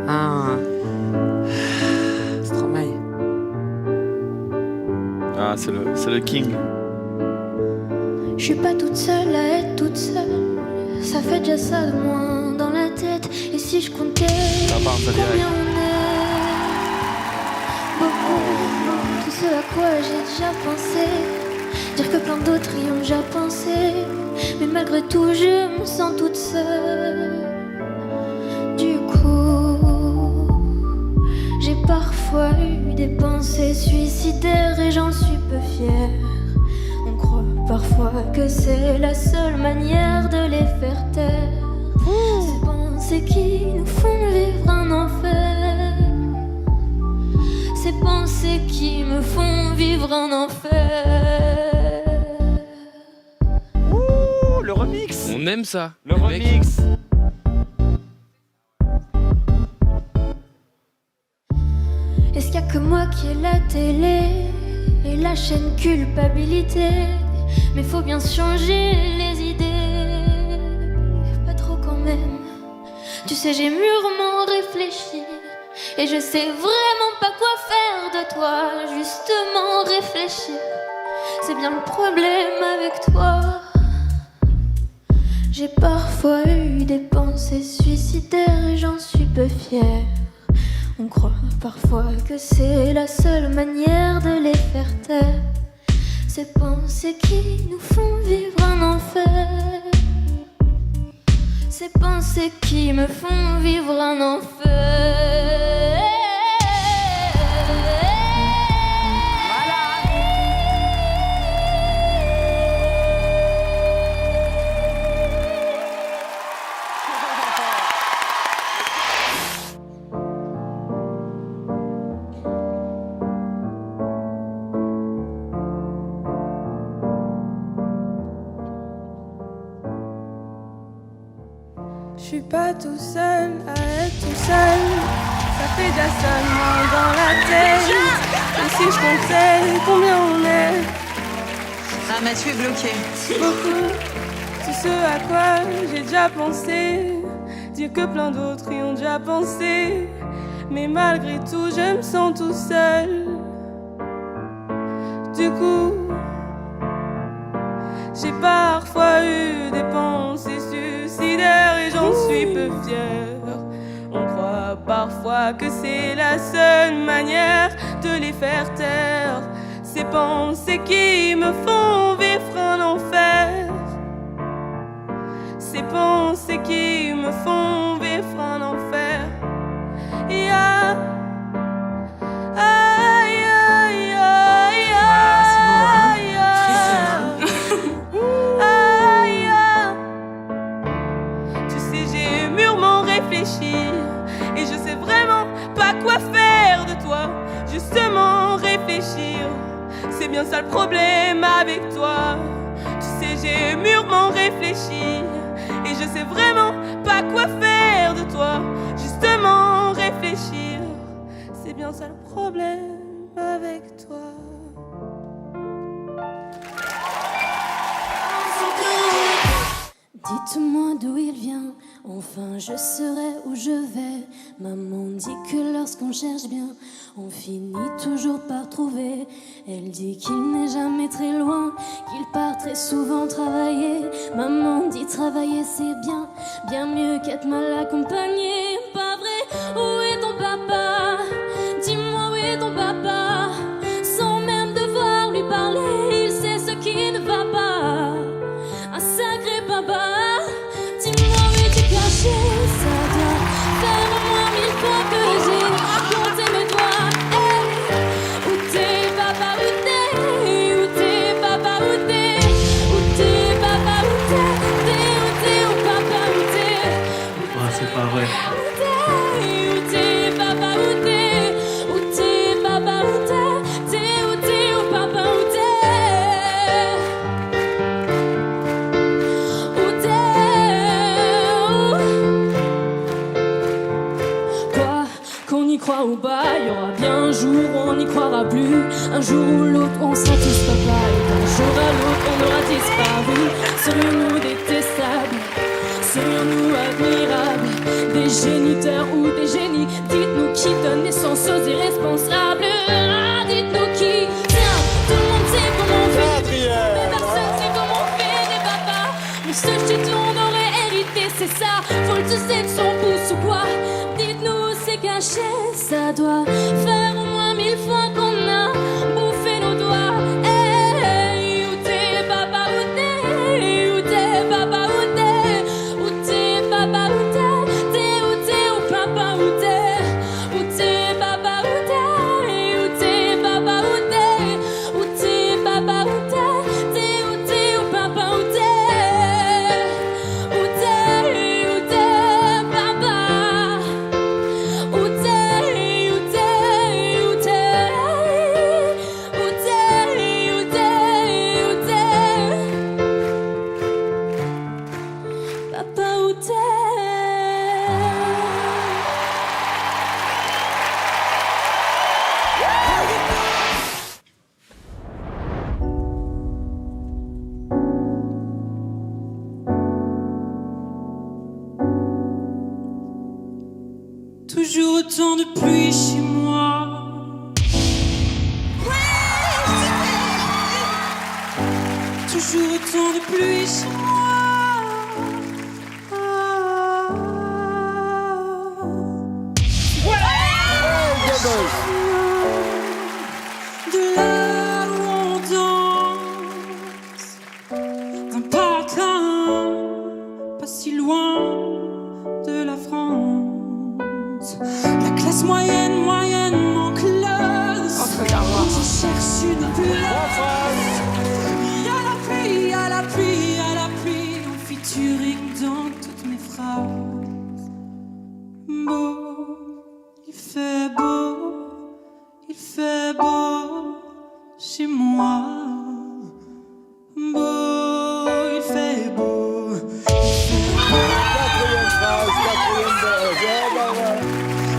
Ah. Stromae. Ah, c'est le king. Je suis pas toute seule à être toute seule. Ça fait déjà ça de moins dans la tête. Et si je comptais Ça combien on est, beaucoup, tout ce à quoi j'ai déjà pensé. Dire que plein d'autres y ont déjà pensé. Mais malgré tout je me sens toute seule. Du coup j'ai parfois eu des pensées suicidaires. Et j'en suis peu fière. On croit parfois que c'est la seule manière de les faire taire. Ces pensées qui nous font vivre un enfer. Ces pensées qui me font vivre un enfer. Ouh, le remix. On aime ça. Le remix. Est-ce qu'il y a que moi qui ai la télé et la chaîne culpabilité? Mais faut bien changer les idées. Pas trop quand même. Tu sais, j'ai mûrement réfléchi et je sais vraiment pas quoi faire de toi. Justement réfléchir, c'est bien le problème avec toi. J'ai parfois eu des pensées suicidaires et j'en suis peu fière. On croit parfois que c'est la seule manière de les faire taire. Ces pensées qui nous font vivre un enfer. Ces pensées qui me font vivre un enfer. Je suis pas tout seul à être tout seul. Ça fait déjà seulement dans la tête. Et si je comptais combien on est, Ah, Mathieu est bloqué. beaucoup, tout ce à quoi j'ai déjà pensé. Dire que plein d'autres y ont déjà pensé. Mais malgré tout je me sens tout seul. Du coup j'ai parfois eu des pensées suicidaires et j'en suis peu fière. On croit parfois que c'est la seule manière de les faire taire. Ces pensées qui me font vivre un enfer. Ces pensées qui me font vivre un enfer. Yeah. Aïe, aïe, aïe, aïe, aïe, aïe. Tu sais, j'ai mûrement réfléchi et je sais vraiment pas quoi faire de toi. Justement réfléchir, c'est bien ça le problème avec toi. Tu sais, j'ai mûrement réfléchi et je sais vraiment pas quoi faire de toi. Justement réfléchir, c'est bien ça le problème avec toi. Dites-moi d'où il vient, enfin je saurai où je vais. Maman dit que lorsqu'on cherche bien, on finit toujours par trouver. Elle dit qu'il n'est jamais très loin, qu'il part très souvent travailler. Maman dit travailler c'est bien, bien mieux qu'être mal accompagné. Pas vrai, où est ton papa? Dis-moi où est ton papa? Sans même devoir lui parler, il sait ce qui ne va pas. Un sacré papa. Dis-moi où es-tu caché? Ça doit faire au moins 1000 fois que j'ai compté mes doigts. Hey, où t'es papa, où t'es? Où t'es papa, où t'es? Où t'es papa, où t'es? Où papa, où t'es? Ah, c'est pas vrai. Où t'es papa, où t'es? Où t'es papa, où t'es? T'es où papa, où t'es? Où t'es? Quoi qu'on y croit ou pas, il y aura bien un jour où on n'y croira plus. Un jour ou l'autre, on sera tous papa. Et d'un jour à l'autre, on aura disparu. Serions-nous détestables? Serions-nous admirables? Des géniteurs ou des qui donne naissance aux irresponsables. Ah, dites-nous qui. Tiens, tout le monde sait comment on fait. Mais personne sait comment on fait des papas. On se dit tout, on aurait hérité, c'est ça. Faut le tousser de son pouce ou quoi. Dites-nous où c'est caché, ça doit faire au moins 1000 fois qu'on a bouffé nos doigts. Hey, où t'es, papa, où t'es? Où t'es, papa, où t'es? Où t'es, papa, où t'es? T'es où t'es, où papa, où t'es? Où t'es, papa, où t'es? Où t'es, papa, où t'es? Où t'es, papa, où t'es? T'es où t'es, où papa, où t'es? Où t'es, papa? Où t'es, où t'es, où t'es? Où t'es, où t'es, où t'es? Papa, où t'es? Toujours autant de pluie chez moi. Toujours autant de pluie chez moi. De là où on danse, d'un parc pas si loin de la France. La classe moyenne, moyennement close. Je cherche une place. Il y a la pluie, il y a la pluie, il y a la pluie en featuring dans toutes mes phrases. Beau, il fait beau, il fait beau chez moi. Beau, il fait beau,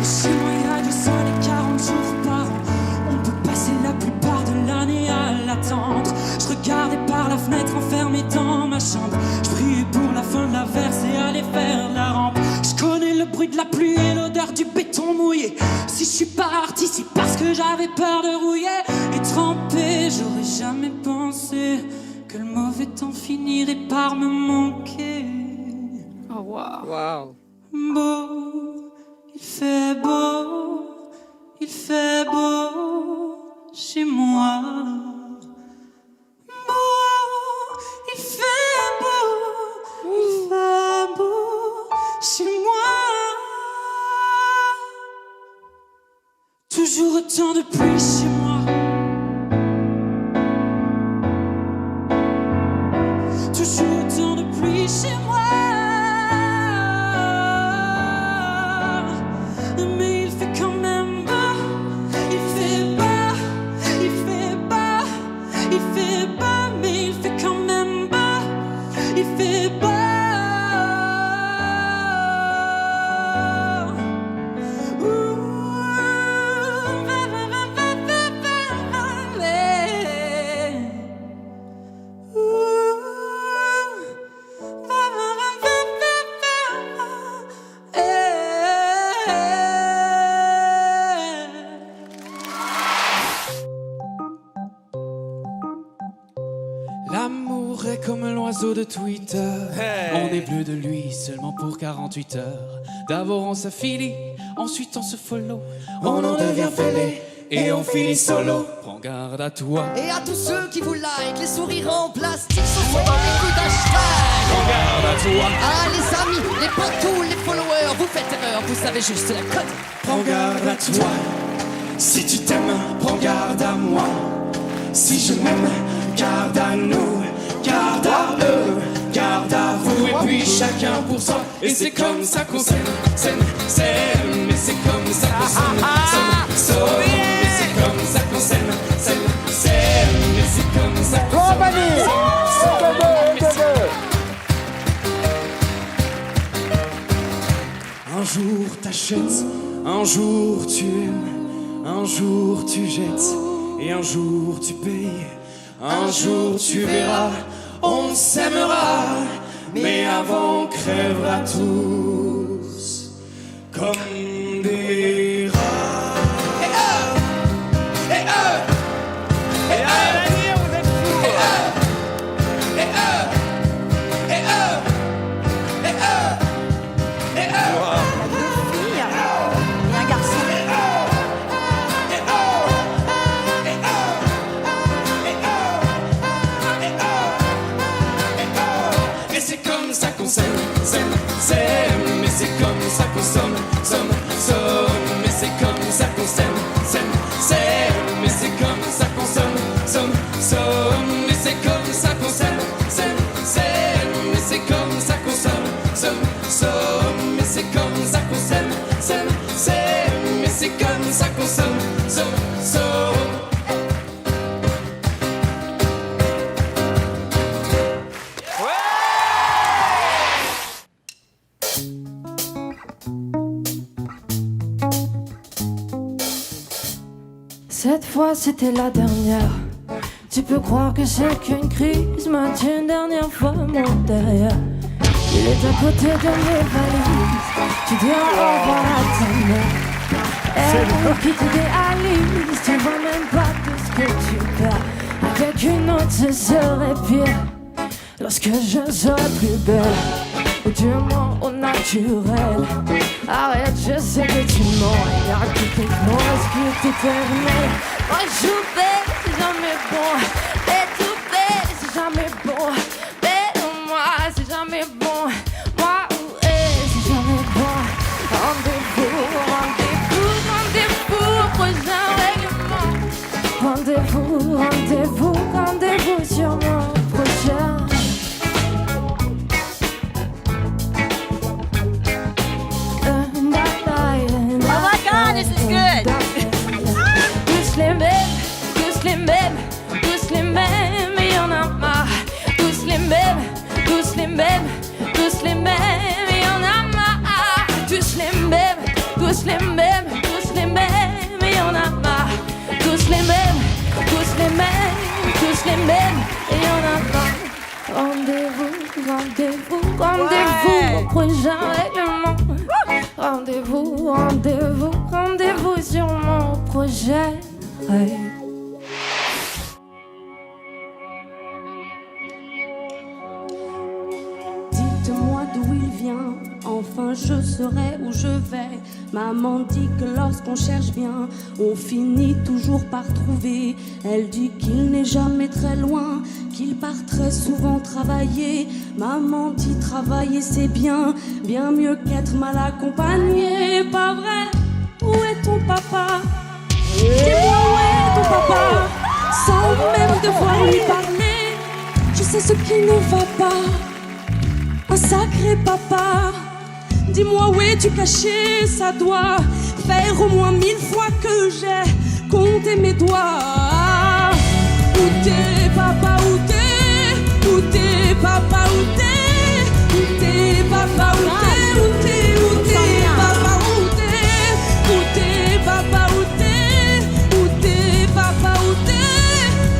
chez moi il y a du soleil 40 jours par an. On peut passer la plupart de l'année à l'attendre. Je regardais par la fenêtre enfermé dans ma chambre. Je priais pour la fin de la verse et aller faire de la rampe. Je connais le bruit de la pluie et l'odeur du béton mouillé. Si je suis parti, c'est parce que j'avais peur de rouiller et tremper. J'aurais jamais pensé que le mauvais temps finirait par me manquer. Oh wow. Wow. Beau, il fait beau, il fait beau chez moi. Beau, il fait beau, il fait beau chez moi. Toujours autant de pluie chez moi. Toujours autant de pluie chez moi. Mais il fait quand même beau. Il fait bas, il fait bas, il fait bas, mais il fait quand même bas. Il fait bas. L'amour est comme l'oiseau de Twitter. Hey. On est bleu de lui seulement pour 48 heures. D'abord on s'affilie, ensuite on se follow. On en devient fêlé et on finit solo. Prends garde à toi. Et à tous ceux qui vous like, les sourires en plastique, ce sont beaucoup d'hashtags. Prends garde à toi. Ah les amis, les pantous, les followers, vous faites erreur, vous savez juste la cote. Prends garde à toi. Si tu t'aimes, prends garde à moi. Si je m'aime, garde à nous, garde à eux, garde à vous. Et puis chacun pour soi. Et c'est comme ça qu'on s'aime, s'aime, s'aime. Et c'est comme ça qu'on s'aime, s'aime, s'aime. Et c'est comme ça qu'on s'aime, s'aime, s'aime. Et c'est comme ça qu'on Un jour t'achètes, un jour tu aimes, un jour tu jettes, et un jour tu payes, un jour tu verras, on s'aimera, mais avant on crèvera tous comme des rats. fois c'était la dernière. Tu peux croire que c'est qu'une crise, mais une dernière fois mon derrière. Il est à côté de mes valises. Tu dis au revoir à ta mère. Elle qui te idéalise. Tu vois même pas tout ce que tu perds. Avec une autre ce serait pire. Lorsque je serai plus belle, ou du moins au naturel. Arrête, je sais que tu mens. Il y a quelque chose qui t'est terminé. Moi je vais, c'est jamais bon. Et tout belle, c'est jamais bon. Moi, c'est jamais bon. Moi, c'est jamais bon. Rendez-vous, rendez-vous, rendez-vous au prochain règlement. Rendez-vous, rendez-vous, rendez-vous sur mon prochain. Oh my God, this is good. Tous les mêmes, tous les mêmes, tous les mêmes, et y'en a marre. Tous les mêmes, tous les mêmes, tous les mêmes, et y'en a marre. Tous les mêmes, tous les mêmes, tous les mêmes, et y'en a marre. Tous les mêmes, tous les mêmes, tous les mêmes, et y'en a marre. Rendez-vous, rendez-vous, rendez-vous au prochain règlement. Rendez-vous, rendez-vous, rendez-vous sur mon projet. Dites-moi d'où il vient, enfin je saurai où je vais. Maman dit que lorsqu'on cherche bien, on finit toujours par trouver. Elle dit qu'il n'est jamais très loin, qu'il part très souvent travailler. Maman dit travailler c'est bien, bien mieux qu'être mal accompagné. Pas vrai? Où est ton papa? Dis-moi où est ton papa? Sans même devoir lui parler, je sais ce qui ne va pas. Un sacré papa, dis-moi où es-tu caché? Ça doit faire au moins 1000 fois que j'ai compté mes doigts. Où t'es papa, où t'es? Où t'es papa, où t'es? Où t'es papa, où t'es? Où t'es? Où t'es papa, où t'es? Où t'es papa, où t'es? Où t'es papa, où t'es?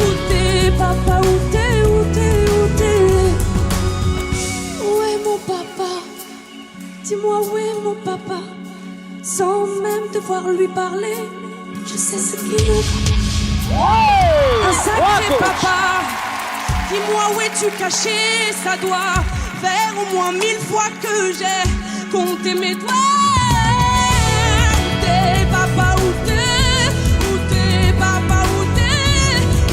Où t'es papa, où t'es? Où t'es? Où t'es? Où est mon papa? Dis-moi où est mon papa? Sans même devoir lui parler, je sais ce qu'il me faut. Un sacré papa, dis-moi où es-tu caché? Ça doit faire au moins 1000 fois que j'ai compté mes doigts. Où t'es papa, où t'es? Où t'es papa, où t'es?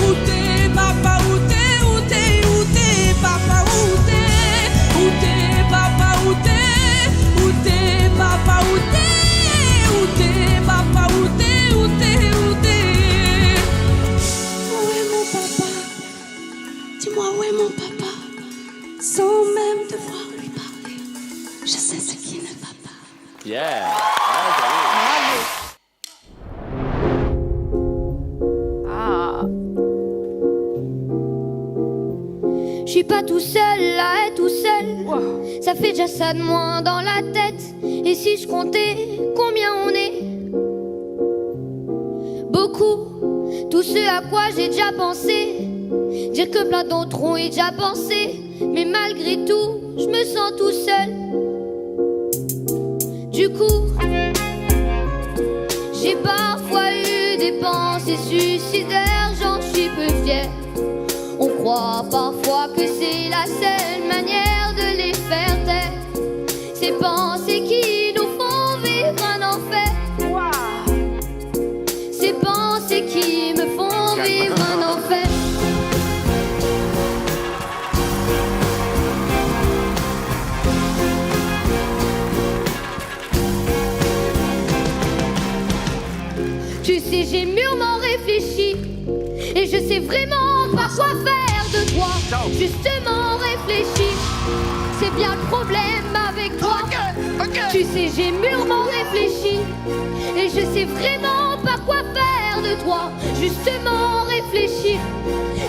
Où t'es papa, où t'es? Où t'es? Où t'es papa, où t'es? Où t'es papa, où t'es? Où t'es papa, où t'es? Où t'es papa, où t'es? Où t'es? Où t'es? Où est mon papa? Dis-moi où est mon papa? Sans même devoir lui parler, je sais ce qui ne va pas. Yeah. Je suis pas tout seul là, tout seul. Ça fait déjà ça de moins dans la tête. Et si je comptais combien on est? Beaucoup, tout ce à quoi j'ai déjà pensé. Dire que plein d'autres ont y déjà pensé. Mais malgré tout, je me sens tout seul. Du coup, j'ai parfois eu des pensées suicidaires. J'en suis peu fière. On croit parfois que c'est la seule manière de les faire taire. Ces pensées qui nous font vivre un enfer. Ces pensées qui me font vivre un enfer. Tu sais, j'ai mûrement réfléchi et je sais vraiment pas quoi faire de toi. Justement réfléchi, c'est bien le problème avec toi. Tu sais, j'ai mûrement réfléchi et je sais vraiment pas quoi faire de toi. Justement réfléchi,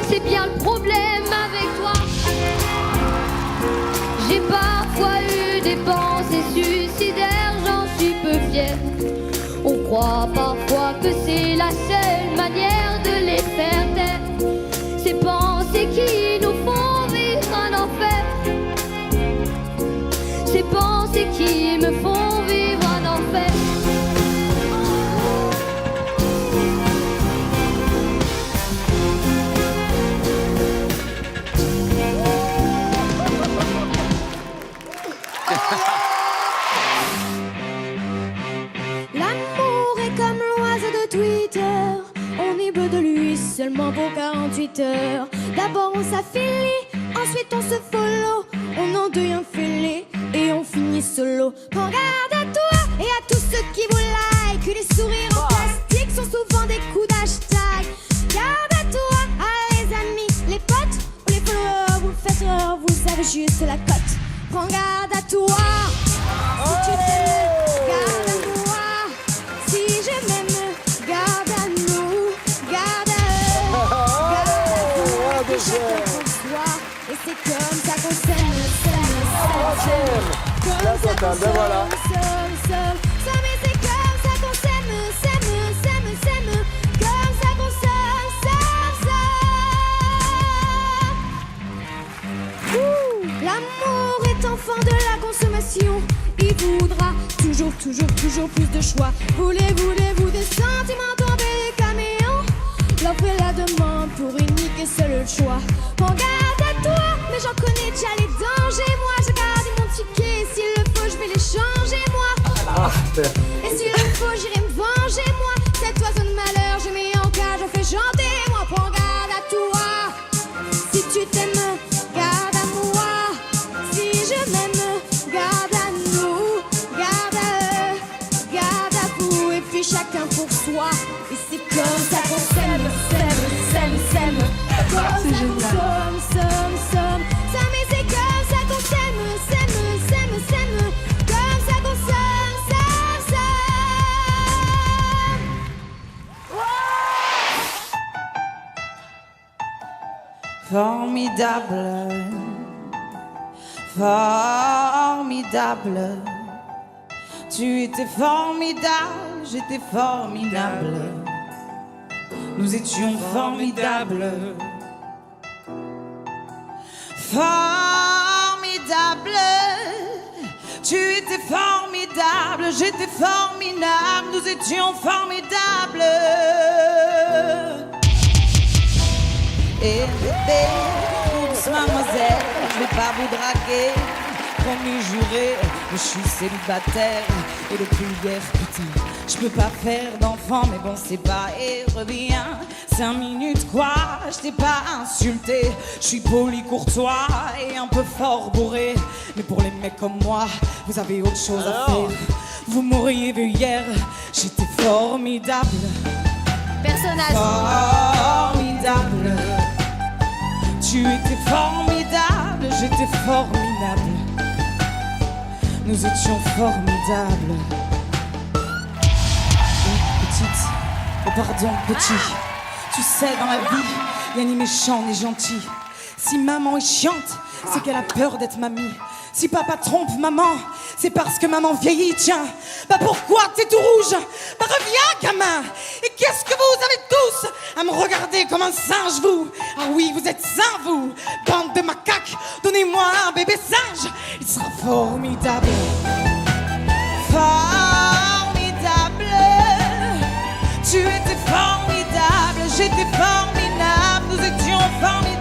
c'est bien le problème avec toi. J'ai parfois eu des pensées suicidaires, j'en suis peu fière. On croit parfois que c'est la seule manière pour 48 heures. D'abord on s'affilie, ensuite on se follow. On endeuille un fêlé et on finit solo. Prends garde à toi et à tous ceux qui vous like. Les sourires en plastique sont souvent des coups d'hashtag. Garde à toi, à les amis, les potes ou les followers. Vous faites erreur, vous avez juste la cote. Prends garde à toi. Si tu t'aimes, garde à moi. Si je m'aime, garde à nous. Garde à eux, garde à vous. Chacun pour soi. Et c'est comme ça qu'on s'aime. La totale, ben voilà. Mais c'est comme ça qu'on s'aime. Comme ça qu'on s'aime. L'amour est enfant de la consommation. Il voudra toujours plus de choix. Voulez-vous des sentiments tombés des caméos? L'offre et la demande pour unique et seul choix. Prends garde à toi, mais j'en connais déjà les dangers. Moi j'ai gardé mon ticket, s'il le faut je vais les changer moi. Et s'il le faut j'irai me venger moi. Cet oiseau de malheur je mets en cage, je fais chanter moi. Prends garde à toi, si tu t'aimes, garde à moi. Si je m'aime, garde à nous. Garde à eux, garde à vous. Et puis chacun pour soi. Et c'est comme ça qu'on s'aime. Comme ça qu'on somme. Ça mais c'est comme ça qu'on s'aime. Comme ça qu'on somme. Formidable. Tu étais formidable, j'étais formidable. Nous étions formidables. Formidable. Tu étais formidable, j'étais formidable. Nous étions formidables. Et bébé, oups mademoiselle, je vais pas vous draguer. Promis juré, je suis célibataire. Et depuis hier, putain, je peux pas faire d'enfant. Mais bon, c'est pas, et reviens 5 minutes quoi, je t'ai pas insulté. Je suis poli, courtois et un peu fort bourré. Mais pour les mecs comme moi, vous avez autre chose à faire. Vous m'auriez vu hier, j'étais formidable. Personnage. Formidable. Tu étais formidable, j'étais formidable. Nous étions formidables. Petite, oh pardon, petit. Tu sais, dans la vie, y'a ni méchant ni gentil. Si maman est chiante, c'est qu'elle a peur d'être mamie. Si papa trompe maman, c'est parce que maman vieillit, tiens. Bah pourquoi t'es tout rouge? Bah reviens, gamin. Et qu'est-ce que vous avez tous à me regarder comme un singe, vous? Ah oui, vous êtes sains, vous. Bande de macaques, donnez-moi un bébé singe. Il sera formidable. Formidable. Tu étais formidable, j'étais formidable. Nous étions formidables.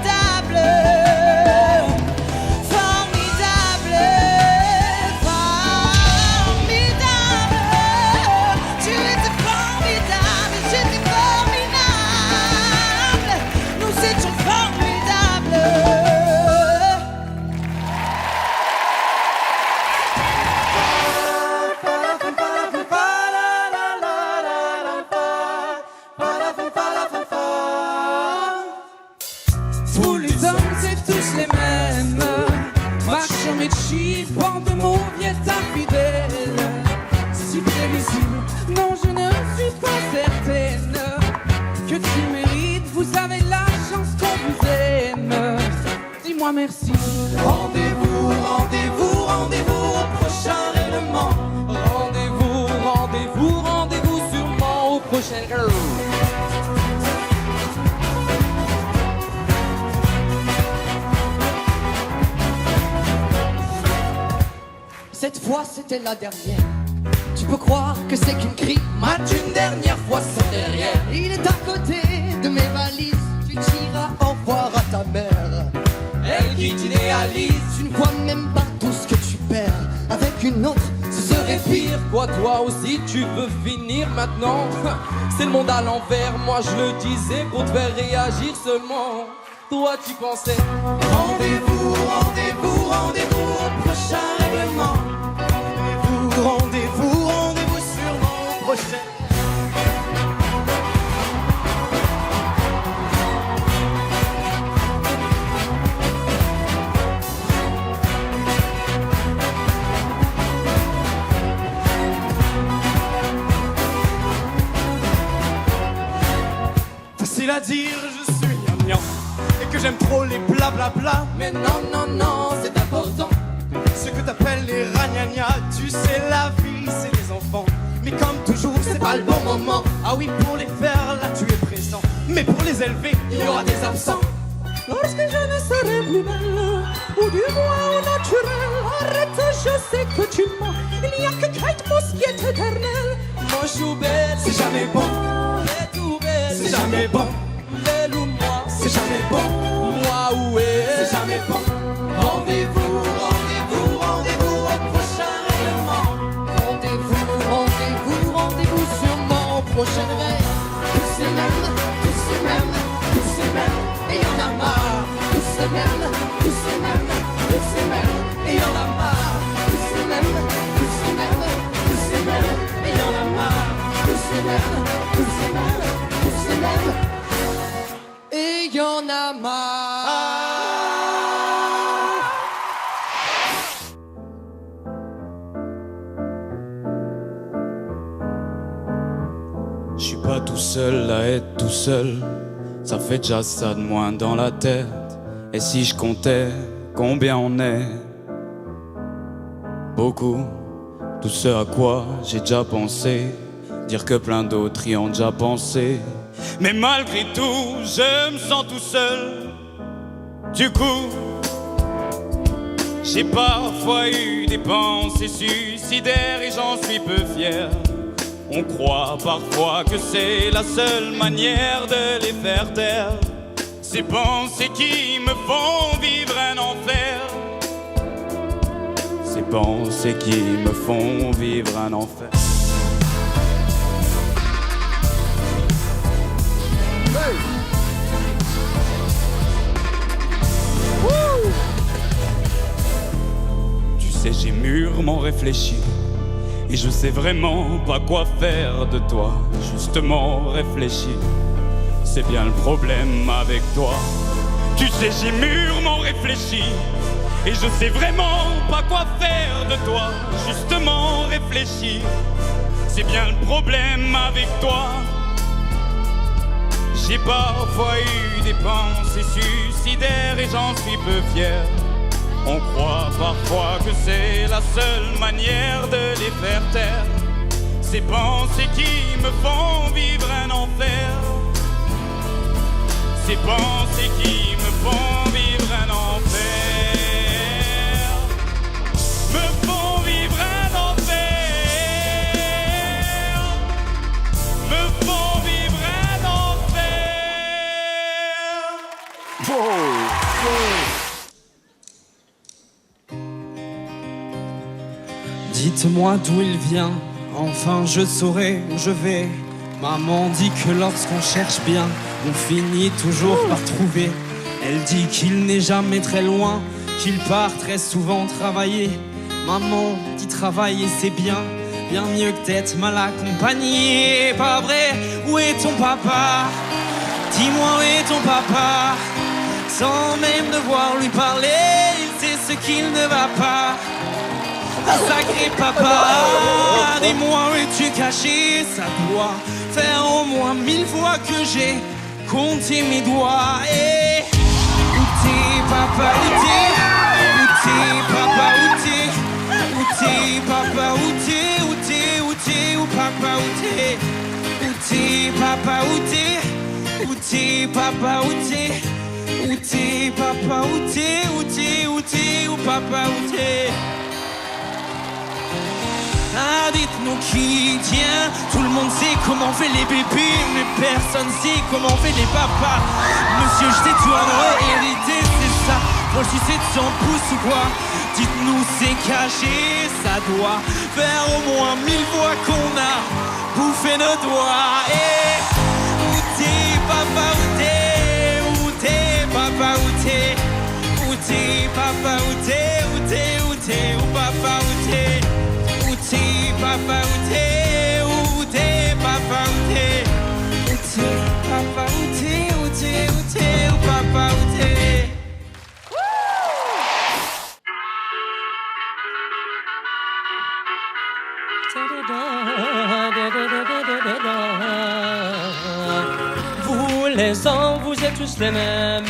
Bande de mauviettes infidèles, si prévisible, non je ne suis pas certaine que tu mérites, vous avez la chance qu'on vous aime. Dis-moi merci. Rendez-vous, rendez-vous, rendez-vous au prochain règlement. Rendez-vous, rendez-vous, rendez-vous sûrement au prochain girl. Cette fois c'était la dernière. Tu peux croire que c'est qu'une crie. Mate une dernière fois son derrière. Il est à côté de mes valises. Tu diras au revoir à ta mère. Elle qui t'idéalise. Tu ne vois même pas tout ce que tu perds. Avec une autre, ce serait serait pire. Quoi, toi aussi tu veux finir maintenant? C'est le monde à l'envers, moi je le disais pour te faire réagir seulement. Toi tu pensais rendez-vous, rendez-vous, rendez-vous au prochain règlement. Rendez-vous, rendez-vous, rendez-vous sûrement au prochain. Facile à dire, je suis gnangnan et que j'aime trop les blablabla. mais non, non, non, c'est important. Ce que t'appelles les ragnagnas, tu sais la vie c'est les enfants. Mais comme toujours c'est pas le bon moment. Ah oui, pour les faire là tu es présent, mais pour les élever il y aura des absents. Lorsque je ne serai plus belle, ou du moins au naturel, arrête, je sais que tu mens. Il n'y a que Kate Moss qui est éternelle. Mon chou bête, C'est jamais bon, c'est tout bête, c'est jamais bon, belle ou moi, c'est jamais bon, moi ou elle, c'est jamais bon. rendez-vous, rendez-vous, rendez-vous au prochain règlement. Rendez-vous, rendez-vous, rendez-vous sûrement au prochain rêve. Tous ces mêmes, tous ces mêmes, tous ces mêmes, et y'en a marre. Tous ces mêmes, tous ces mêmes, tous ces mêmes, et y'en a marre. Tous ces mêmes, tous ces mêmes, tous ces mêmes, et y'en a marre. Tous ces mêmes, tous ces mêmes, tous ces mêmes, et y'en a marre. Je suis pas tout seul à être tout seul, ça fait déjà ça de moins dans la tête. Et si je comptais combien on est? Beaucoup, tout ce à quoi j'ai déjà pensé, dire que plein d'autres y ont déjà pensé. Mais malgré tout, je me sens tout seul. Du coup, j'ai parfois eu des pensées suicidaires et j'en suis peu fier. On croit parfois que c'est la seule manière de les faire taire. Ces pensées qui me font vivre un enfer. Ces pensées qui me font vivre un enfer. Tu sais, j'ai mûrement réfléchi et je sais vraiment pas quoi faire de toi. Justement réfléchi, c'est bien le problème avec toi. Tu sais, j'ai mûrement réfléchi et je sais vraiment pas quoi faire de toi. Justement réfléchi, c'est bien le problème avec toi. J'ai parfois eu des pensées suicidaires et j'en suis peu fier. On croit parfois que c'est la seule manière de les faire taire. Ces pensées qui me font vivre un enfer. Ces pensées qui me font vivre un enfer. Me font vivre un enfer. Me font vivre un enfer. Dites-moi d'où il vient, enfin je saurai où je vais. Maman dit que lorsqu'on cherche bien, on finit toujours par trouver. Elle dit qu'il n'est jamais très loin, qu'il part très souvent travailler. Maman dit travailler c'est bien, bien mieux que d'être mal accompagné. Pas vrai, où est ton papa? Dis-moi où est ton papa? Sans même devoir lui parler, il sait ce qu'il ne va pas. Sacré papa, dis-moi où es-tu caché? Ça doit faire au moins 1000 fois que j'ai compté mes doigts. Et où t'es papa, où t'es? Où t'es papa, où t'es? Où t'es papa, où t'es? Où t'es, où t'es, où papa, où t'es? Où t'es papa, où t'es? Où t'es papa, où t'es? Où t'es papa, où t'es? Où t'es, où t'es, où papa, où t'es? Ah, dites-nous qui tient. Tout le monde sait comment on fait les bébés, mais personne sait comment on fait les papas. Monsieur, je t'ai tout en hérité, c'est ça. Faut si c'est de son pouce ou quoi. Dites-nous c'est caché, ça doit faire au moins 1000 fois qu'on a bouffé nos doigts. Et où t'es papa, où t'es, où t'es papa, où t'es, où t'es papa, où t'es, où t'es, où t'es, où papa, où t'es, où t'es papa, où t'es, où t'es papa, où t'es, où t'es papa, où t'es, où t'es, où t'es, où papa, où t'es. Vous les hommes, vous êtes tous les mêmes.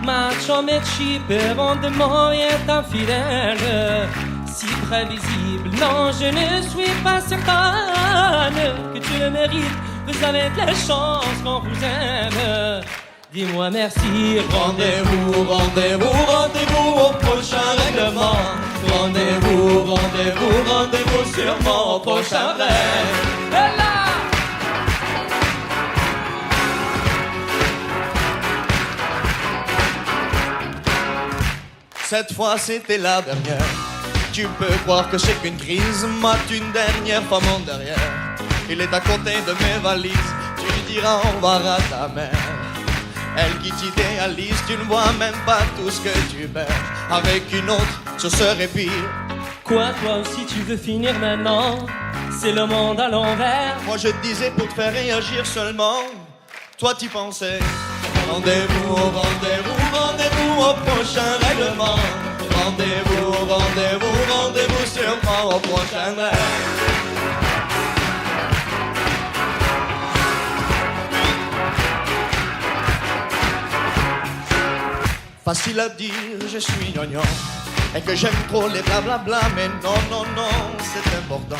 Macho et cheap, rendement est infidèle. Si prévisible, non, je ne suis pas certaine que tu le mérites. Vous avez de la chance qu'on vous aime. Dis-moi merci, rendez-vous, rendez-vous, rendez-vous au prochain règlement. Rendez-vous, rendez-vous, rendez-vous sûrement au prochain rêve. Et là! Cette fois c'était la dernière. Tu peux croire que c'est qu'une crise. Mate une dernière fois mon derrière. Il est à côté de mes valises. Tu lui diras au revoir à ta mère. Elle qui t'idéalise, tu ne vois même pas tout ce que tu perds. Avec une autre, ce serait pire. Quoi, toi aussi tu veux finir maintenant? C'est le monde à l'envers. Moi je te disais pour te faire réagir seulement. Toi t'y pensais. Rendez-vous, rendez-vous, rendez-vous au prochain règlement. Rendez-vous, rendez-vous, rendez-vous sûrement au prochain rêve. Facile à dire, je suis gnognon et que j'aime trop les blablabla, mais non, non, non, c'est important.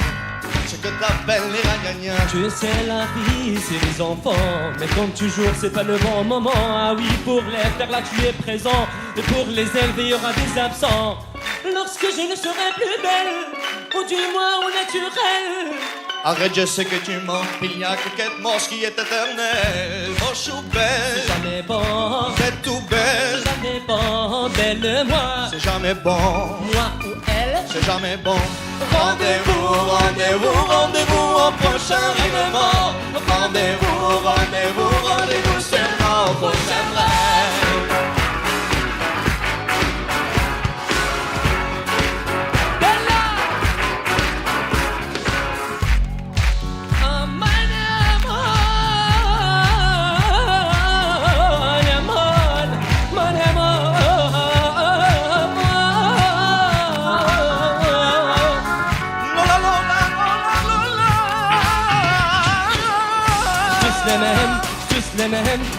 Ce que t'appelles les ragagnats. Tu sais, la vie, c'est les enfants, mais comme toujours, c'est pas le bon moment. Ah oui, pour les faire là, tu es présent, et pour les élever, il y aura des absents. Lorsque je ne serai plus belle, ou du moins au naturel. Arrête, je sais que tu mens, il n'y a que quelque mort qui est éternel. Mon chou belle, c'est jamais bon, c'est tout belle. C'est jamais bon, belle-moi. C'est jamais bon, moi ou elle. C'est jamais bon. Rendez-vous, rendez-vous, rendez-vous au prochain règlement. Rendez-vous, rendez-vous, rendez-vous sûrement au prochain rêve.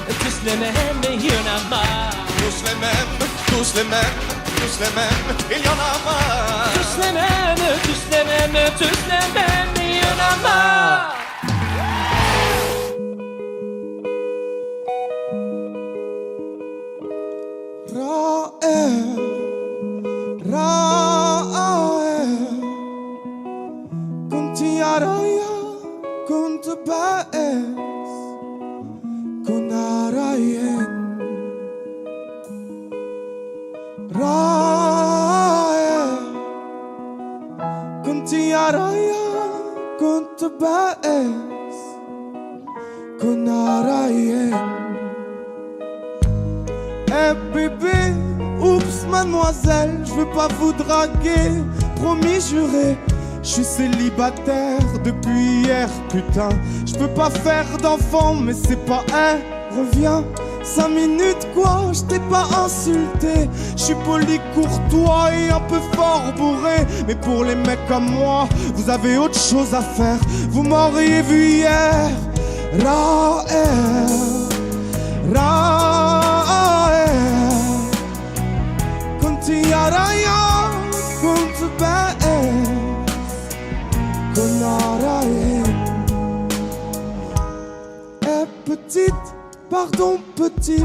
Tous les mêmes, mais il y en a marre. Tous les mêmes, tous les mêmes, tous les mêmes, il y en a marre. Tous les mêmes, tous les mêmes, tous les mêmes, mais il y en a marre. Eh bébé, oups mademoiselle, je veux pas vous draguer, promis juré. Je suis célibataire depuis hier, putain. Je peux pas faire d'enfant, mais c'est pas reviens. 5 minutes quoi, je t'ai pas insulté. Je suis poli, courtois et un peu fort bourré. Mais pour les mecs comme moi, vous avez autre chose à faire. Vous m'auriez vu hier. Petite, pardon petit,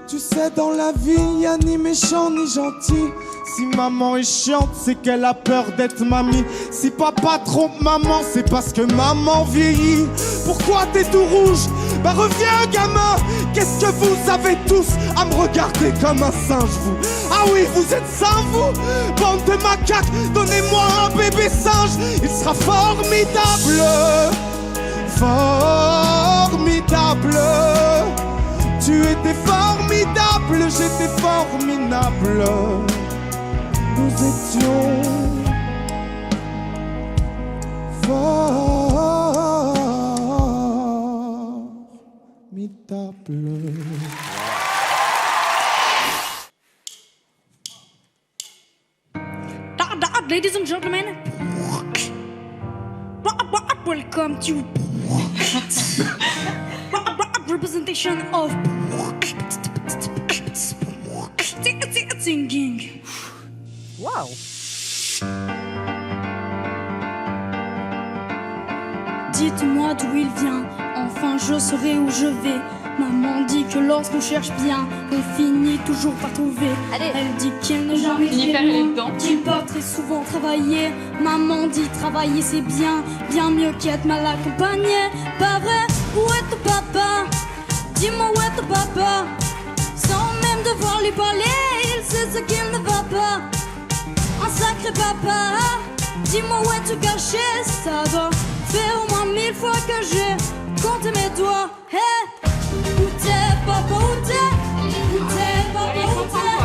tu sais dans la vie y'a ni méchant ni gentil. Si maman est chiante, c'est qu'elle a peur d'être mamie. Si papa trompe maman, c'est parce que maman vieillit. Pourquoi t'es tout rouge? Bah reviens gamin, qu'est-ce que vous avez tous à me regarder comme un singe vous? Ah oui, vous êtes sains vous? Bande de macaques, donnez-moi un bébé singe, il sera formidable. Formidable. Tu étais formidable, j'étais formidable. Nous étions formidables. Ladies and gentlemen, welcome to representation of singing. Wow. Dites-moi d'où il vient, enfin je saurai où je vais. Maman dit que lorsqu'on cherche bien, on finit toujours par trouver. Allez. Elle dit qu'elle n'est jamais très loin, qu'il part très souvent travailler. Maman dit travailler c'est bien, bien mieux qu'être mal accompagné. Pas vrai? Où est ton papa? Dis-moi où est ton papa? Sans même devoir lui parler, il sait ce qu'il ne va pas. Un sacré papa, dis-moi où es-tu caché? Ça doit faire au moins 1000 fois que j'ai compté mes doigts. Hey! Où t'es papa, où t'es? Où t'es papa, où t'es?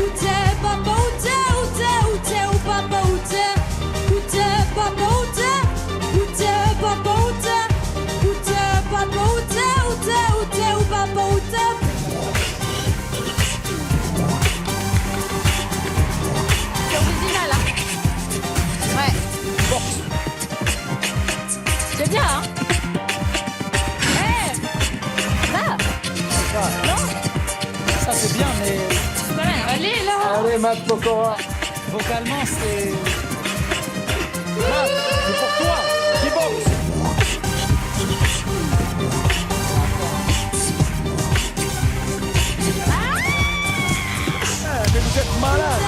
Où t'es papa, où t'es? Où t'es, où t'es, où papa, où t'es? Où t'es papa, où t'es? Où t'es papa, où t'es? Où t'es papa, où t'es? Où t'es, où t'es, où papa, où t'es? C'est original, hein? Ouais. Bon. C'est bien, hein? Ça c'est bien, mais. Allez, là. Allez, Matt Pokora. Vocalement, c'est. Matt, c'est pour toi. Qui boxe. Mais vous êtes malade.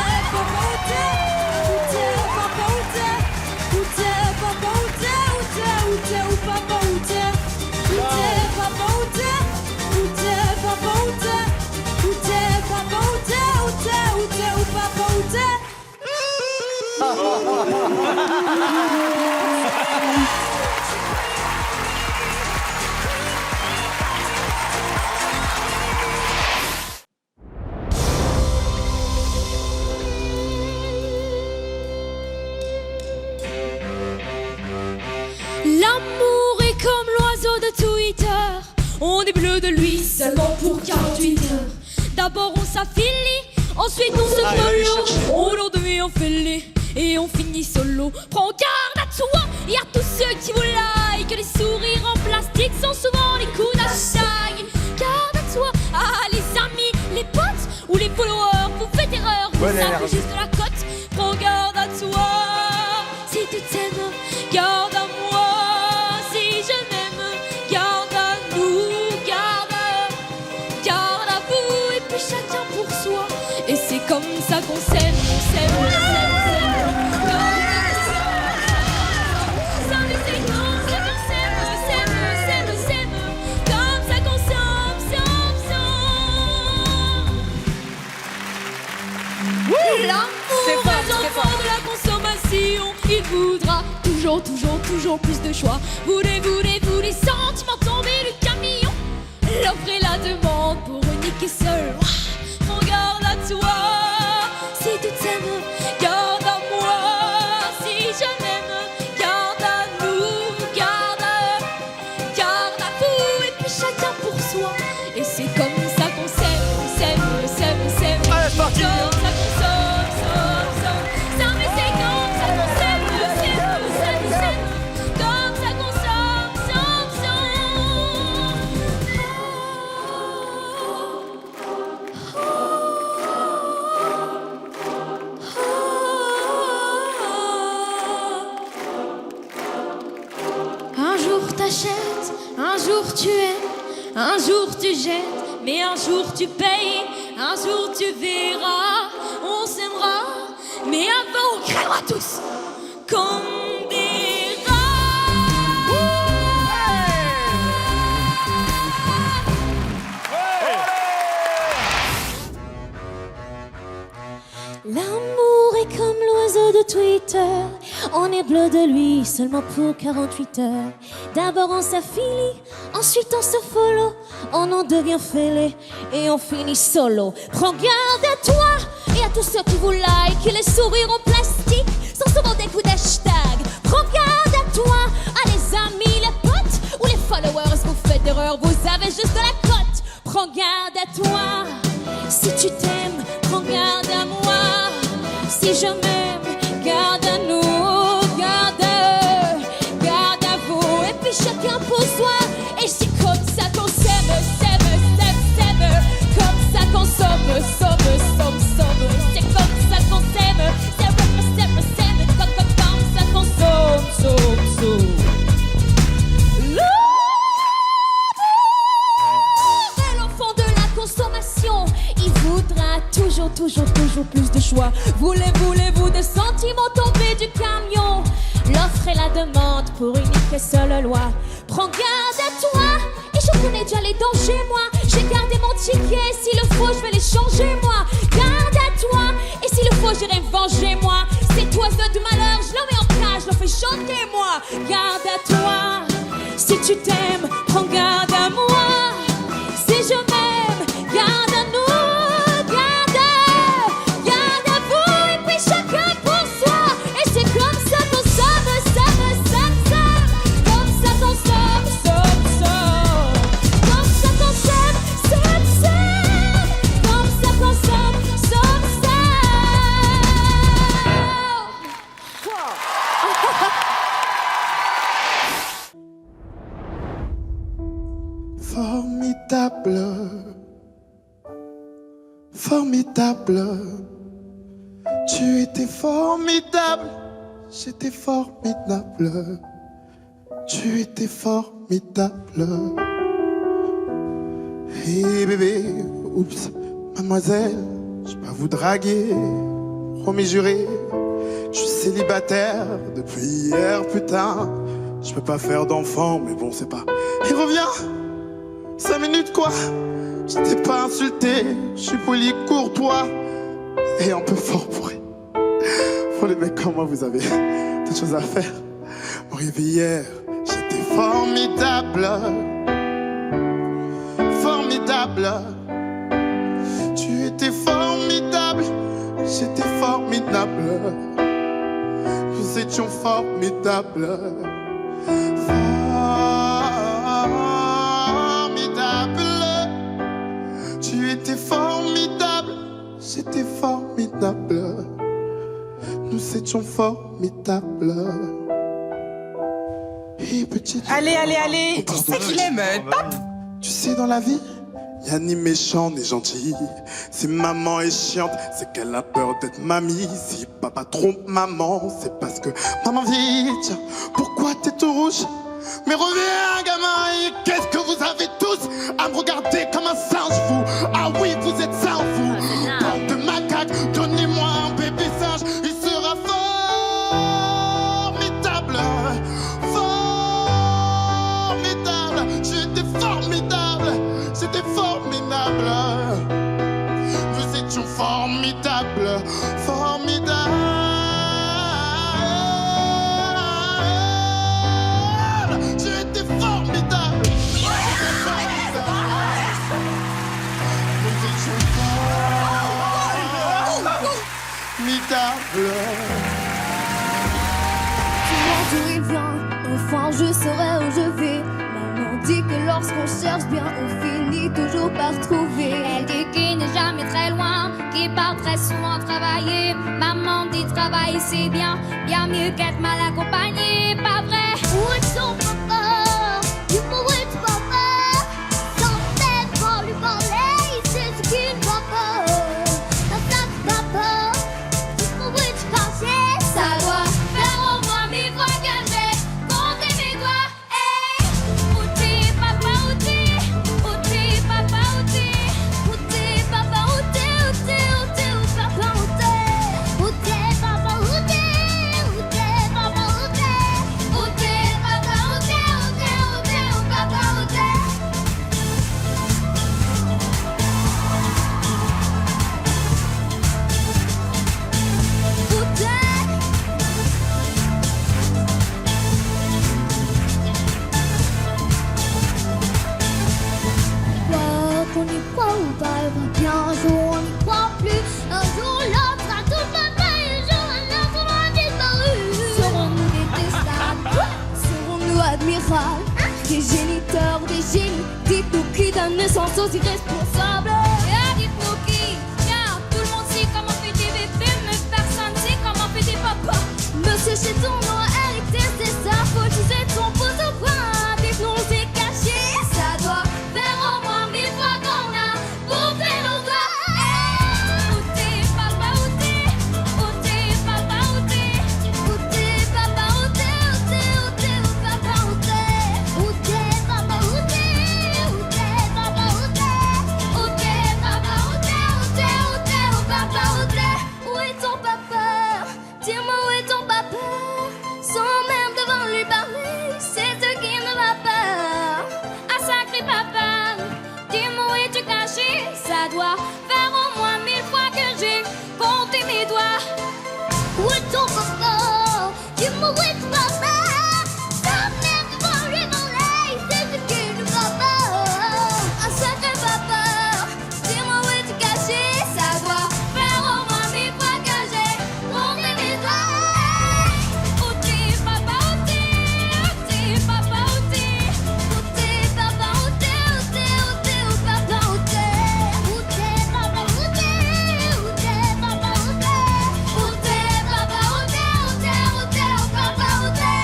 L'amour est comme l'oiseau de Twitter. On est bleu de lui seulement pour 48 heures. D'abord on s'affilie, ensuite on se follow. On devient fêlé et on finit solo. Prends garde à toi et à tous ceux qui vous like. Les sourires en plastique sont souvent les coups d'hashtag. Garde à toi, ah les amis, les potes ou les followers. Vous faites erreur, vous savez juste de la cote. Prends garde à toi, si tu t'aimes, garde à moi. Si je m'aime, garde à nous, garde à vous. Et puis chacun pour soi. Et c'est comme ça qu'on s'aime, on s'aime, on s'aime, on s'aime. Ça mais c'est comme ça qu'on s'aime, on s'aime, on s'aime, on s'aime. Comme ça qu'on s'aime, L'amour est l'enfant de la consommation. Il voudra toujours plus de choix. Voulez-vous les sentiments tomber du camion? L'offre et la demande pour unique et seul. Prends garde à toi, si tu t'aimes, garde à moi. Si je m'aime, garde à nous, garde à vous. Et puis chacun pour soi. Et c'est comme ça qu'on s'aime, on s'aime, on s'aime, on s'aime. Allez, c'est parti. Comme ça qu'on somme. Ça mais c'est comme ça qu'on s'aime, on s'aime, on s'aime, on s'aime. Comme ça qu'on somme. Un jour t'achètes, un jour tu aimes, un jour tu jettes, mais un jour tu payes, un jour tu verras, on s'aimera, mais avant on crèvera tous comme des rats. L'amour est comme l'oiseau de Twitter. On est bleu de lui seulement pour 48 heures. D'abord on s'affilie, ensuite on se follow. On en devient fêlé et on finit solo. Prends garde à toi et à tous ceux qui vous like. Les sourires en plastique sont souvent des coups d'hashtag. Prends garde à toi, à les amis, les potes ou les followers. Vous faites d'erreur, vous avez juste de la cote. Prends garde à toi, si tu t'aimes, prends garde à moi. Si je m'aime, garde à nous, garde à eux, garde à vous. Et puis chacun pour soi. Et c'est comme ça qu'on s'aime, s'aime, s'aime, s'aime. Comme ça qu'on somme, somme, somme, somme. C'est comme ça qu'on s'aime, s'aime, s'aime, s'aime. Comme ça qu'on somme, somme, somme. Il voudra toujours plus de choix. Voulez-vous des sentiments tombés du camion? L'offre et la demande pour unique et seule loi. Prends garde à toi, et je connais déjà les dangers moi. J'ai gardé mon ticket, s'il le faut je vais les changer moi. Garde à toi, et s'il le faut j'irai venger moi. Cet oiseau du malheur, je le mets en cage, je le fais chanter moi. Garde à toi, si tu t'aimes, prends garde à moi. Si je m'aime, garde à nous, garde à vous, et puis chacun pour soi. Et c'est comme ça qu'on somme, somme, somme, somme. Comme ça qu'on somme, somme, somme. Comme ça qu'on somme, somme, somme. Comme ça qu'on somme, somme, Formidable. Formidable, tu étais formidable, j'étais formidable, tu étais formidable. Hey bébé, oups, mademoiselle, je peux pas vous draguer, promis juré, je suis célibataire depuis hier, putain, je peux pas faire d'enfant, mais bon c'est pas. Et reviens, 5 minutes quoi. Je t'ai pas insulté, je suis poli, courtois et un peu fort pour les mecs comme moi, vous avez des choses à faire. Mon réveil hier, j'étais formidable, formidable. Tu étais formidable, j'étais formidable. Nous étions formidables. Tu étais formidable, j'étais formidable. Nous étions formidables. Et petite. Allez, qui c'est qu'il aime? Tu sais, dans la vie, y'a ni méchant ni gentil. Si maman est chiante, c'est qu'elle a peur d'être mamie. Si papa trompe maman, c'est parce que maman dit tiens, pourquoi t'es tout rouge? Mais reviens gamin, et qu'est-ce que vous avez tous à me regarder comme un singe vous? Ah oui, vous êtes singe vous. Bande de macaques, donnez-moi un bébé singe. Il sera formidable, formidable. J'étais formidable, c'était formidable. Nous étions formidables, formidables. Tu vois d'où il vient, enfin je saurai où je vais. Maman dit que lorsqu'on cherche bien, on finit toujours par trouver. Elle dit qu'il n'est jamais très loin, qu'il part très souvent travailler. Maman dit travailler c'est bien, bien mieux qu'être mal accompagné, pas vrai? Où est son papa? Il pourrait être papa. Sans tête pour lui parler, il sait ce qu'il ne va pas. Ça doit faire au moins 1000 fois que j'ai compté mes doigts. Hey, où t'es papa, où t'es? Où t'es papa, où t'es? Où t'es papa, où t'es? Où t'es, où t'es, où papa, où t'es? Où t'es papa, où t'es? Où t'es papa, où t'es? Où t'es papa, où t'es? donne naissance aux irresponsables. Et dites-nous qui, car tout le monde sait comment fait des bébés, mais personne sait comment fait des papas. Monsieur Chéton doit hériter ses infos, disait ton pouce au point, dites-nous c'est caché. Ça doit faire au moins 1000 fois qu'on a bouffé nos doigts. Où t'es, papa, où t'es? Où t'es, papa, où t'es? Où t'es, papa, où t'es? Où t'es, où t'es, où papa, où t'es? Où t'es, papa, où t'es? Où t'es, papa, où t'es? Où t'es, papa, où t'es? Où t'es, où t'es, où papa, où t'es? Où est ton papa? Dis-moi où est ton papa? Sans même devoir lui parler, c'est ce qui ne va pas. Ah sacré papa, dis-moi où es-tu caché? Ça doit faire au moins 1000 fois que j'ai compté mes doigts. Où est ton papa? Dis-moi où est ton papa? Sans même devoir lui parler, c'est ce qui ne va pas. Un sacré papa, dis-moi où es-tu caché? Ça doit faire au moins 1000 fois que j'ai compté mes doigts. Où t'es, papa, où t'es? Où t'es, papa, où t'es? Où t'es, papa, où t'es? Où t'es, où t'es, où papa, où t'es? Où t'es, papa, où t'es? Où t'es, papa, où t'es? Où t'es, papa, où t'es? Où t'es, où t'es, où papa, où t'es?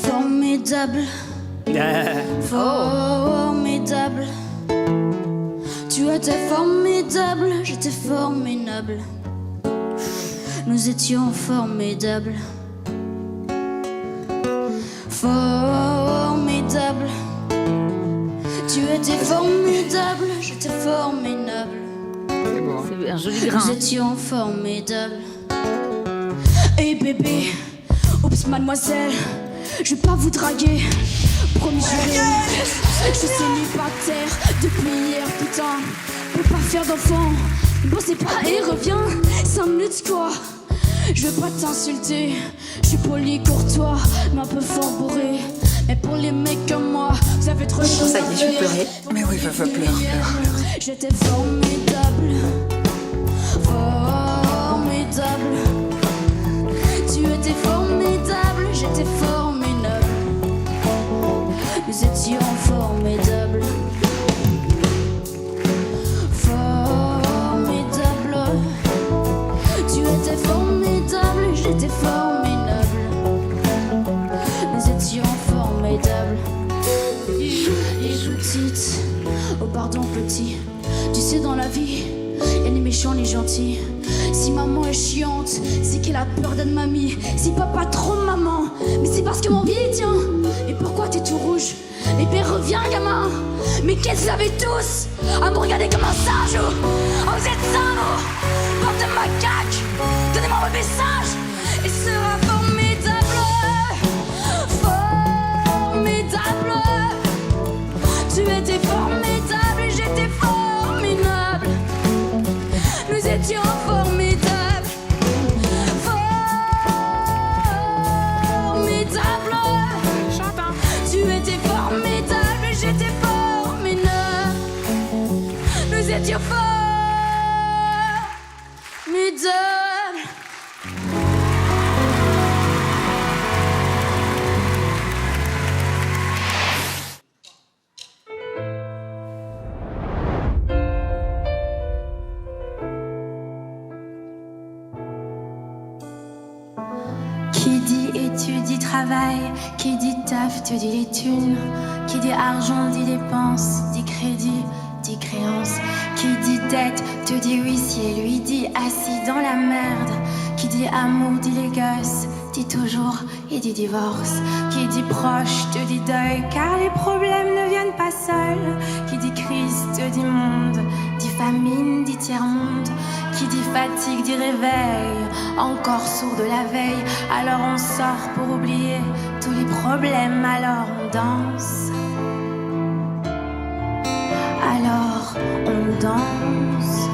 Formidable, formidable. Tu étais formidable, j'étais formidable. Nous étions formidables. Formidable. Tu étais formidable, j'étais formidable. C'est un joli grain. Nous étions formidables. Hey bébé, oups mademoiselle, je vais pas vous draguer. Promis juré, je suis célibataire depuis hier, putain. Peux pas faire d'enfant, bossez pas et reviens. 5 minutes quoi, je veux pas t'insulter. Je suis poli, courtois, mais un peu fort bourré. Mais pour les mecs comme moi, vous avez trop de choses Ça à y est, je vais faire. pleurer. Mais oui, pleure. J'étais formidable, formidable. Tu étais formidable, j'étais formidable. Nous étions formidables. Formidable. Tu étais formidable, j'étais formidable. Nous étions formidables. Les petites, oh pardon petit. Tu sais dans la vie, y'a les méchants, les gentils. Si maman est chiante, c'est qu'elle a peur d'être mamie. Si papa trop maman, mais c'est parce que mon vie tient. Et pourquoi t'es tout rouge? Eh bien reviens gamin. Mais qu'est-ce que vous avez tous à me regarder comme un sage? Oh vous êtes ça vous, bande de macaques. Donnez-moi votre message et sera formidable. Formidable. Tu étais formidable et j'étais formidable. Nous étions formidables. Formidable. Tu étais formidable et j'étais formidable. Nous étions formidables. Qui dit études dit travail, qui dit taf te dit les thunes, qui dit argent dit dépense, dit crédit, dit créance, qui dit dette te dit huissier, lui dit assis dans la merde, qui dit amour dit les gosses, dit toujours et dit divorce, qui dit proche te dit deuil car les problèmes ne viennent pas seuls, qui dit crise te dit monde, dit famine dit tiers-monde, qui dit fatigue dit réveil, encore sourd de la veille, alors on sort pour oublier tous les problèmes, alors on danse, alors on danse.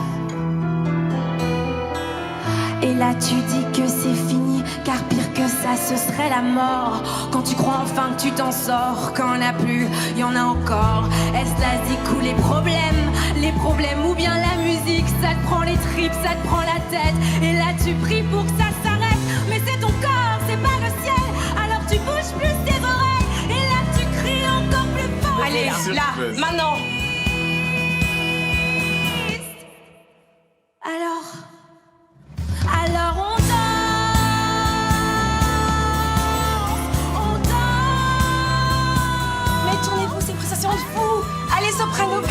Et là tu dis que c'est fini, car pire que ça ce serait la mort. Quand tu crois enfin que tu t'en sors, quand on n'a plus, y en a encore. Est-ce l'Asie ou les problèmes ou bien la musique, ça te prend les tripes, ça te prend la tête. Et là tu pries pour que ça s'arrête, mais c'est ton corps, c'est pas le ciel, alors tu bouges plus tes oreilles. Là, maintenant. Alors on danse. Mais tournez-vous, c'est une prestation de fou. Allez, soprano, buzz.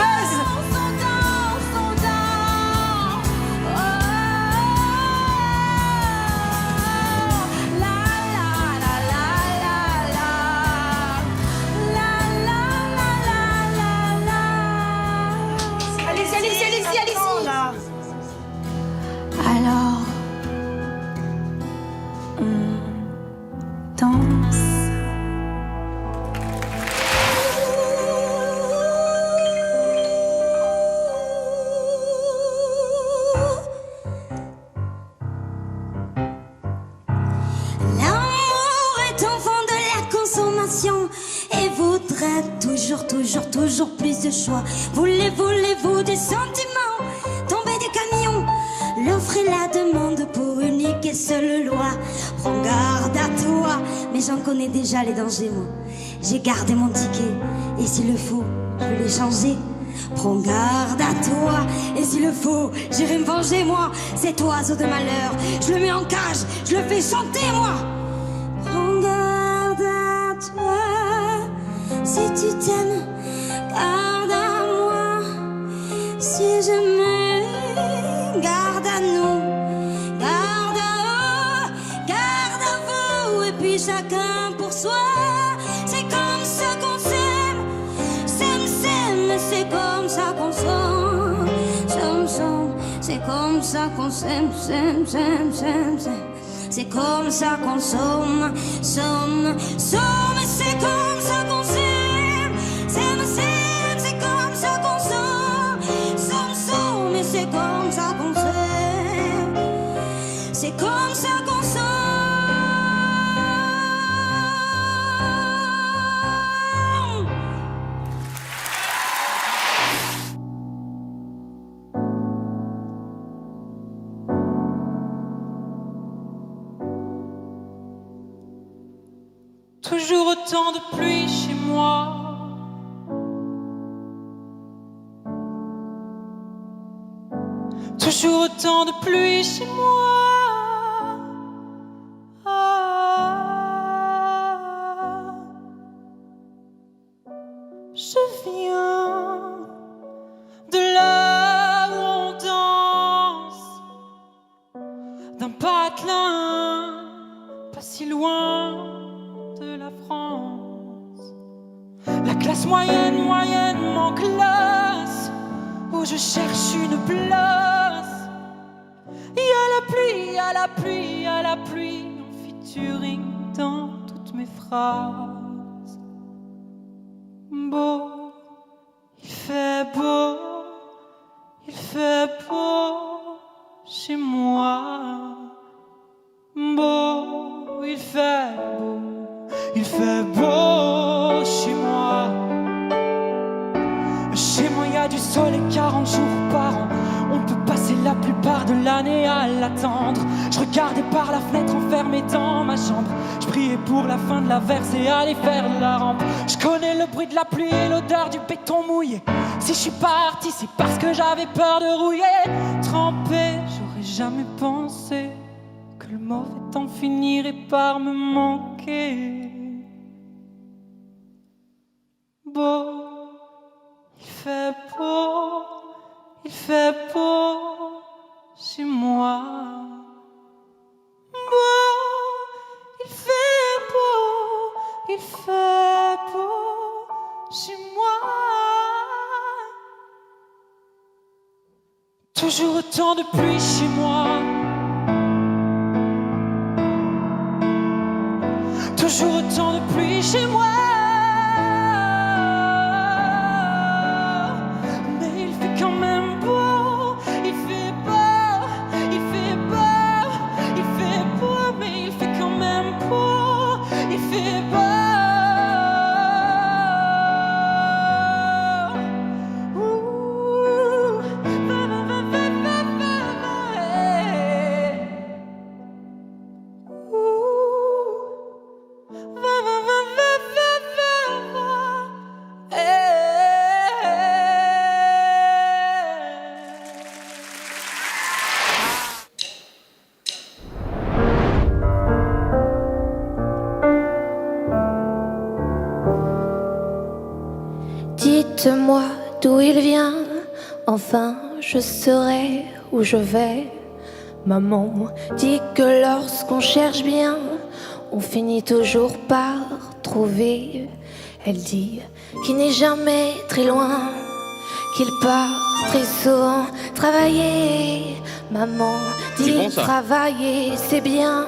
Alors, on danse. L'amour est enfant de la consommation et voudrait toujours plus de choix. Voulez-vous des sentiments tomber du camion? L'offre et la demande pour unique et seule loi. Prends garde à toi, mais j'en connais déjà les dangers, moi. J'ai gardé mon ticket, et s'il le faut, je vais les changer. Prends garde à toi, et s'il le faut, j'irai me venger, moi. Cet oiseau de malheur, je le mets en cage, je le fais chanter, moi. Prends garde à toi, si tu t'aimes, garde à moi. Si je m'aime, garde à nous, garde à eux, garde à vous, et puis chacun pour soi. C'est comme ça qu'on s'aime, c'est comme ça qu'on s'aime, c'est comme ça qu'on s'aime, c'est comme ça qu'on somme, c'est comme ça qu'on s'aime, c'est comme ça qu'on somme, mais c'est comme ça qu'on s'aime, c'est comme ça qu'on somme. Toujours autant de pluie chez moi. Toujours autant de pluie chez moi. Je viens de là où on danse, d'un patelin pas si loin de la France. La classe moyenne m'enclasse, où je cherche une place. Il y a la pluie, il y a la pluie, il y a la pluie en featuring dans toutes mes phrases. Beau, il fait beau chez moi. Beau, il fait beau chez moi. Chez moi, il y a du soleil 40 jours par an. On peut passer la plupart de l'année à l'attendre. Je regardais par la fenêtre enfermé dans ma chambre. Je priais pour la fin de la verse et aller faire la rampe. Je connais le bruit de la pluie et l'odeur du béton mouillé. Si je suis parti, c'est parce que j'avais peur de rouiller. Trempé, j'aurais jamais pensé que le mauvais temps finirait par me manquer. Beau, il fait beau chez moi. Beau, il fait beau chez moi. Toujours autant de pluie chez moi. Toujours autant de pluie chez moi. Mais il fait quand même beau. Il fait beau, il fait beau, il fait beau. Mais il fait quand même beau. Il fait beau. Enfin, je saurai où je vais. Maman dit que lorsqu'on cherche bien, on finit toujours par trouver. Elle dit qu'il n'est jamais très loin, qu'il part très souvent travailler. Maman dit bon, ça. travailler c'est bien,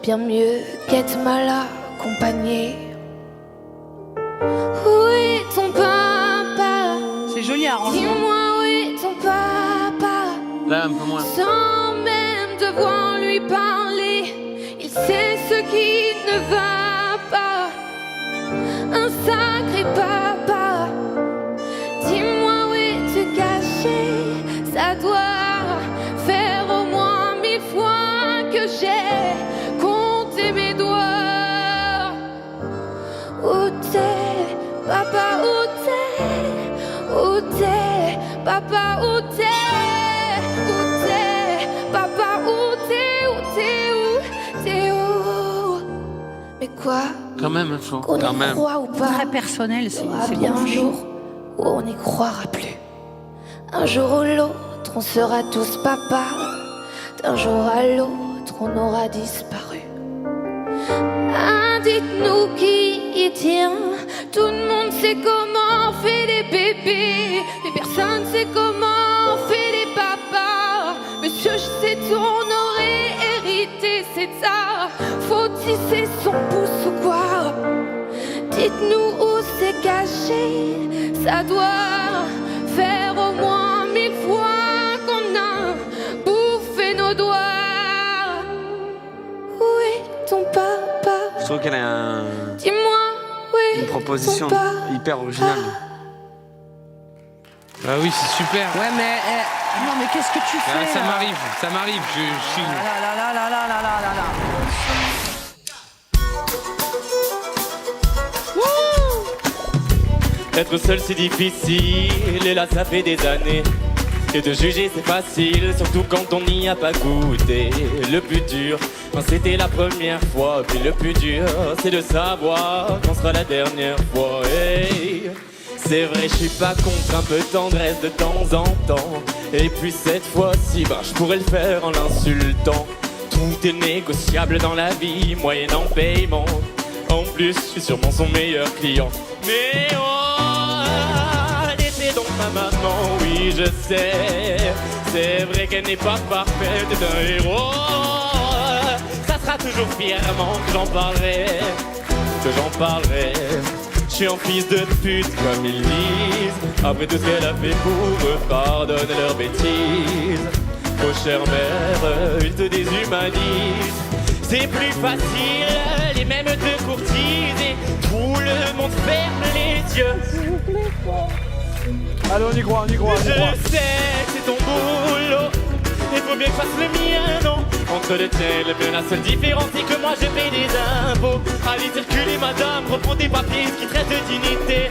bien mieux qu'être mal accompagné. Où est ton papa? C'est joli à arranger. Dis-moi où est ton papa? Là, un peu moins. Sans même devoir lui parler, il sait ce qui ne va pas. Un sacré papa. Dis-moi où es-tu caché? Ça doit faire au moins 1000 fois que j'ai compté mes doigts. Où t'es, papa, où t'es? Où t'es, papa, où t'es? Où t'es, papa, où t'es? Où t'es, où t'es, où? Mais quoi? Quand même, faut. Qu'on Quand y même. croit ou pas? Très personnel, c'est Bien un confus. jour où on n'y croira plus. Un jour ou l'autre, on sera tous papa. D'un jour à l'autre, on aura disparu. Ah, dites-nous qui y tient. Tout le monde sait comment on fait des bébés, mais personne sait comment on fait des papas. Monsieur, je sais tout, on aurait hérité, c'est ça. Faut tisser son pouce ou quoi? Dites-nous où c'est caché. Ça doit faire au moins 1000 fois qu'on a bouffé nos doigts. Où est ton papa? Je trouve qu'elle a Dis-moi où est une proposition ton papa? hyper originale. Bah oui, c'est super. Ouais, mais non, mais qu'est-ce que tu fais? Ça là m'arrive, ça m'arrive. Je suis. Ah là là là là là là là là. Être seul c'est difficile, et là ça fait des années. Et de juger c'est facile, surtout quand on n'y a pas goûté. Le plus dur, c'était la première fois. Puis le plus dur, c'est de savoir quand sera la dernière fois. Hey, c'est vrai, je suis pas contre un peu de tendresse de temps en temps. Et puis cette fois-ci, je pourrais le faire en l'insultant. Tout est négociable dans la vie, moyennant paiement. En plus, je suis sûrement son meilleur client. Mais laissez donc ma maman, oui je sais. C'est vrai qu'elle n'est pas parfaite, c'est un héros. Ça sera toujours fièrement que j'en parlerai, que j'en parlerai. Je suis un fils de pute comme ils disent. Après tout ce qu'elle a fait pour eux, pardonne leurs bêtises. Oh chère mère, ils te déshumanisent. C'est plus facile, les mêmes te courtisent. Tout le monde ferme les yeux. Allez, on y croit, on y croit, on y croit. Je sais que c'est ton boulot, il faut bien que fasse le mien, non. Entre le tien et le mien, la seule différence c'est que moi je paye des impôts. Allez circuler madame, reprends tes papiers, ce qui traite de dignité.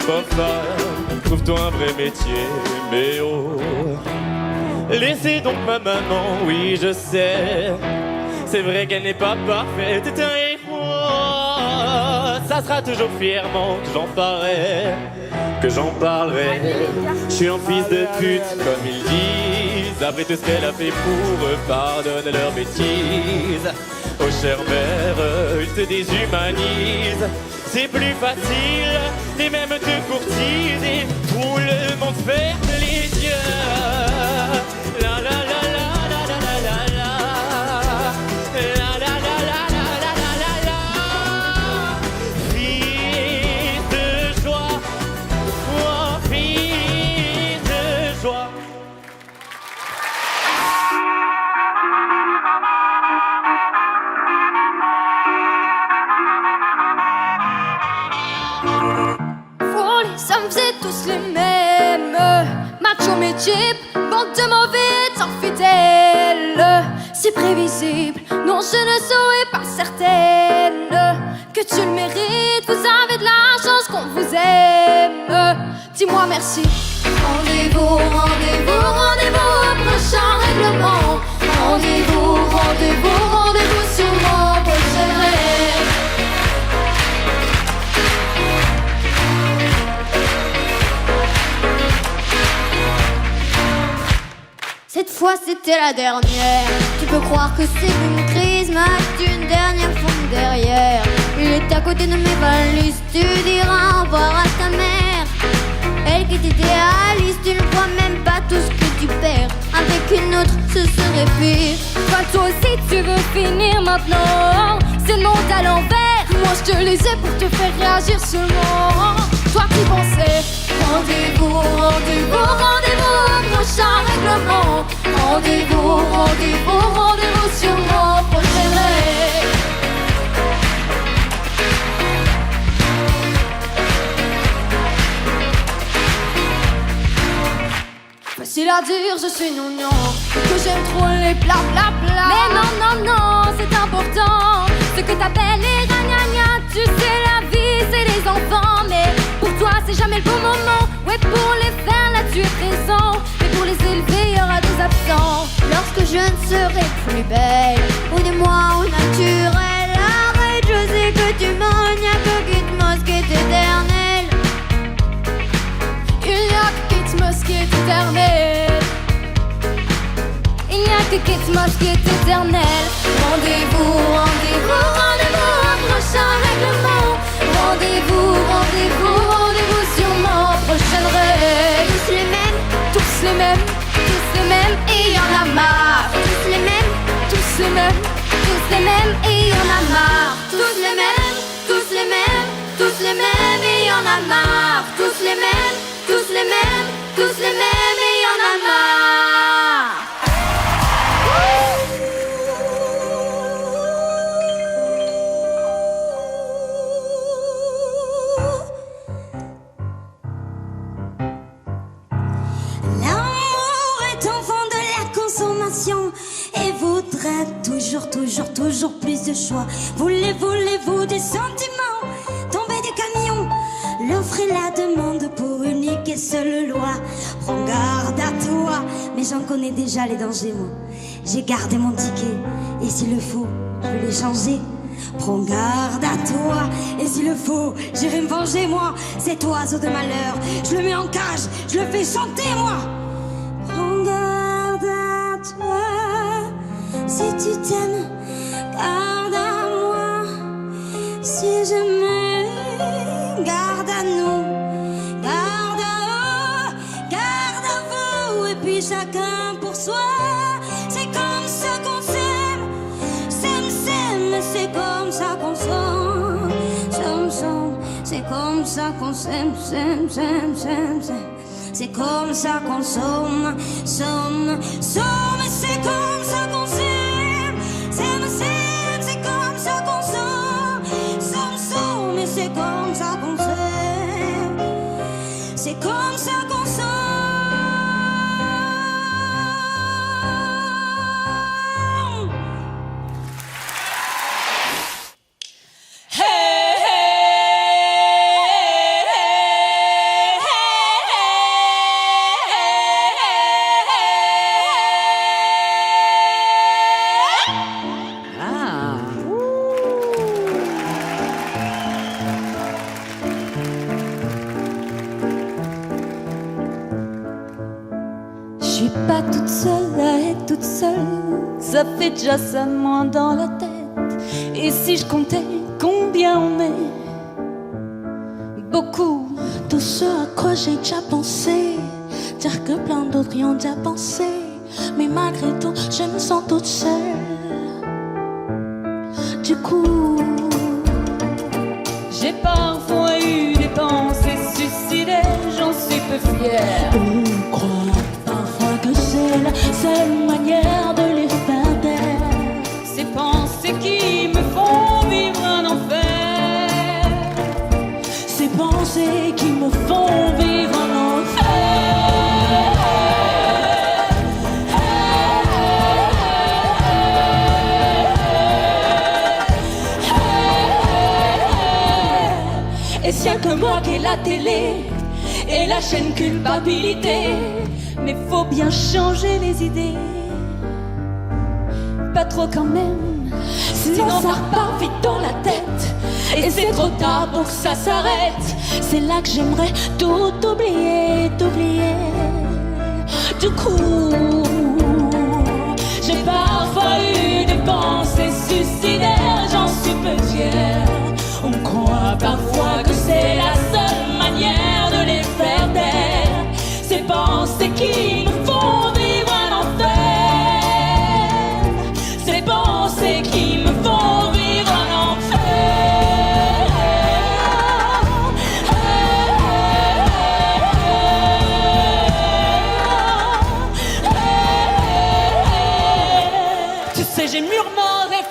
Bonne femme, trouve-toi un vrai métier, mais oh. Laissez donc ma maman, oui je sais. C'est vrai qu'elle n'est pas parfaite, c'est un héros. Ça sera toujours fièrement que j'en parlerai, que j'en parlerai. Je suis un fils de pute comme ils disent. Après tout ce qu'elle a fait pour eux, pardonne leurs bêtises. Oh chère mère, ils te déshumanisent. C'est plus facile, les mêmes te courtisent. Et tout le monde ferme les yeux. La la la la la la la la la. La la la la la la la la la. Fils de joie, oh fils de joie. Pour les hommes, c'est tous les mêmes. Macho mais cheap, bande de mauvais infidèles. C'est prévisible, non je ne serais pas certaine que tu le mérites, vous avez de la chance qu'on vous aime. Dis-moi merci. Rendez-vous, rendez-vous, rendez-vous au prochain règlement. Rendez-vous, rendez-vous, rendez-vous sur mon prochain rêve. cette fois c'était la dernière. Tu peux croire que c'est une crise, mais une dernière fois derrière. Il est à côté de mes valises, tu diras au revoir à ta mère. Elle qui t'idéalise, tu ne vois même pas tout ce que tu perds. Avec une autre, ce serait pire. Enfin, toi aussi tu veux finir maintenant. C'est le monde à l'envers. Moi je te les ai pour te faire réagir seulement. Toi qui pensais rendez-vous, rendez-vous, rendez-vous au prochain règlement. Rendez-vous, rendez-vous, rendez-vous sur mon prochain rêve. Facile à dire, je suis gnognon, que j'aime trop les blablabla. Mais non, non, non, c'est important. Ce que t'appelles les ragnagnas, tu sais la vie c'est les enfants. Mais pour toi c'est jamais le bon moment. Ouais, pour les faire là tu es présent, mais pour les élever y aura des absents. Lorsque je ne serai plus belle, ou de moi ou naturelle, arrête, je sais que tu mens, il n'y a que Kate Moss qui est éternel. Il n'y a que Kate Moss qui est éternel. Il n'y a que Kate Moss qui est éternel. Rendez-vous, rendez-vous, rendez-vous au prochain règlement. Rendez-vous, rendez-vous, rendez-vous sur mon prochain rêve. Tous les mêmes, tous les mêmes, tous les mêmes, et y en a marre. tous les mêmes, Tous les mêmes, tous les mêmes, et y en a marre. tous les mêmes, tous les mêmes, tous les mêmes, et y en a marre. Tous les mêmes, tous les mêmes, tous les mêmes, et y en a marre. L'amour est enfant de la consommation et voudrait toujours plus de choix. Voulez-vous des sentiments tomber du camion? L'offre et la demande pour unique et seule loi. Prends garde à toi, mais j'en connais déjà les dangers, moi. J'ai gardé mon ticket, et s'il le faut, je vais les changer. Prends garde à toi, et s'il le faut, j'irai me venger, moi. Cet oiseau de malheur, je le mets en cage, je le fais chanter, moi. Prends garde à toi, si tu t'aimes, garde à moi. Si je m'aime, garde à nous, garde à eux, garde à vous, et puis chacun pour soi. C'est comme ça qu'on s'aime, s'aime, c'est comme ça qu'on s'aime, c'est comme ça qu'on s'aime, c'est comme ça qu'on somme, c'est comme ça qu'on s'aime, c'est comme ça qu'on somme, c'est comme ça qu'on s'aime, c'est comme ça qu'on somme. Je suis pas toute seule à être toute seule, ça fait déjà ça de moins dans la tête. Et si je comptais combien on est, beaucoup. Tout ce à quoi j'ai déjà pensé, dire que plein d'autres y ont déjà pensé. Mais malgré tout, je me sens toute seule. Du coup, j'ai parfois eu des pensées suicidaires, j'en suis peu fière. On croit parfois que c'est la seule manière de les faire taire. Ces pensées qui me font vivre un enfer. Ces pensées qui me font vivre un enfer. Et s'il y a que moi qui ai la télé et la chaîne culpabilité, mais faut bien changer les idées. Pas trop quand même, sinon ça repart vite dans la tête. Et c'est trop tard pour que ça s'arrête. C'est là que j'aimerais tout oublier, t'oublier. Du coup,